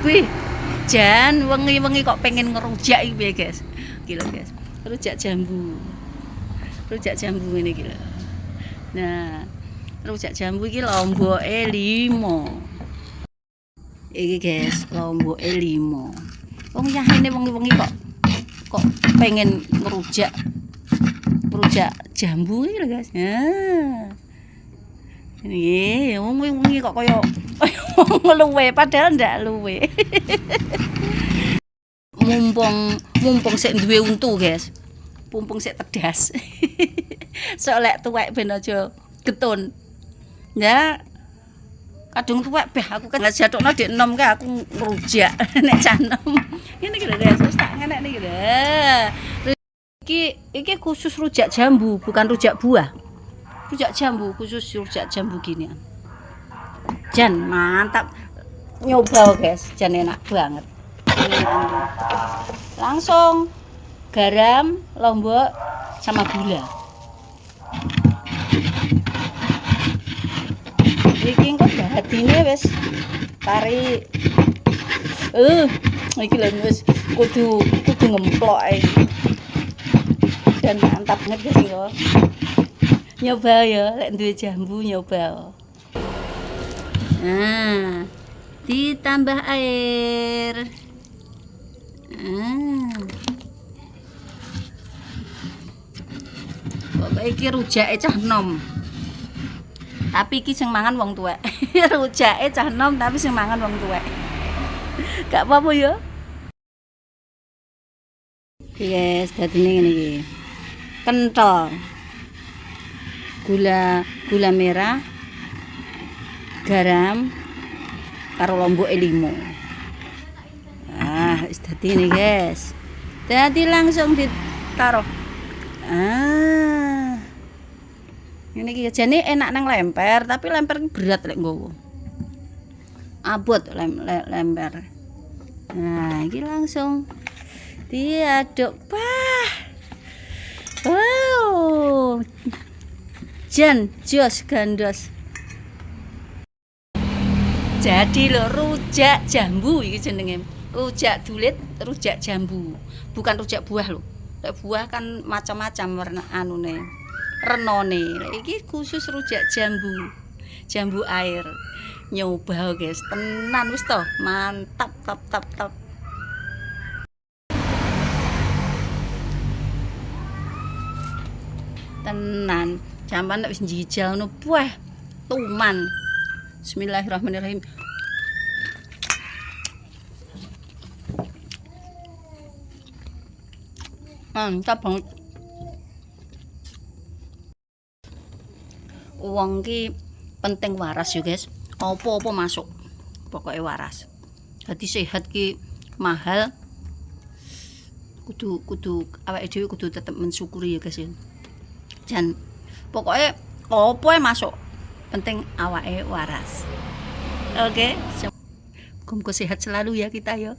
Wih, jan wengi-wengi kok pengen ngerujak iki piye, guys. Iki lho, guys. Rujak jambu. Rujak jambu ini iki lho. Nah, rujak jambu iki lomboke 5. Iki, guys, lomboke 5. Wong yahene wengi-wengi kok pengen ngerujak jambu iki lho, guys. Nah. Ini wengi kok kaya luwe padahal ndak luwe. mumpung sik duwe untu, guys. Mumpung sik tedas. Sok lek tuwek ben aja getun. Ya kadung tuwek beh aku kan jatokno dik enom ka aku ngrujak nek canem. Ngene iki lho, guys. Wis tak ngenek niki lho. Iki khusus rujak jambu, bukan rujak buah. Rujak jambu, khusus rujak jambu gini. Jan mantap. Nyoba, guys, jan enak banget. Langsung garam, lombok sama gula. Iki engko batine wis tarik. Iki lho wis kudu ngemplok ae. Dan mantap banget, guys, yo. Nyoba ya, lek duwe jambu nyoba. Nah, ditambah air. Pokoke iki rujake cah enom. Tapi iki sing mangan wong tuwek. Rujake cah enom tapi sing mangan wong tuwek. Gak apa-apa ya. Yes, dadine ngene iki. Kenthel. Gula merah, garam, karo lomboke 5. Wis dadi ini, guys. Dadi langsung ditaruh. Ini iki jane enak nang lemper, tapi lemper berat lek nggowo. Abot lemper. Nah, iki langsung diaduk. Wow. Jan jos gandos. Jadi lho rujak jambu iki jenenge. Rujak dulit, rujak jambu. Bukan rujak buah lho. Lek buah kan macam-macam warna anune. Renone. Lek iki khusus rujak jambu. Jambu air. Nyoba, guys. Tenan wis to. Mantap, tap. Tenan. Jamban nek wis njijal ngono buah tuman. Bismillahirrahmanirrahim. Mantap banget. Wong ki penting waras yo, guys. Apa-apa masuk. Pokoknya waras. Dadi sehat ki mahal. Kudu awake dhewe kudu tetep mensyukuri ya, guys. Jan pokoknya apa masuk, penting awake waras. Oke, muga sehat selalu ya kita ya.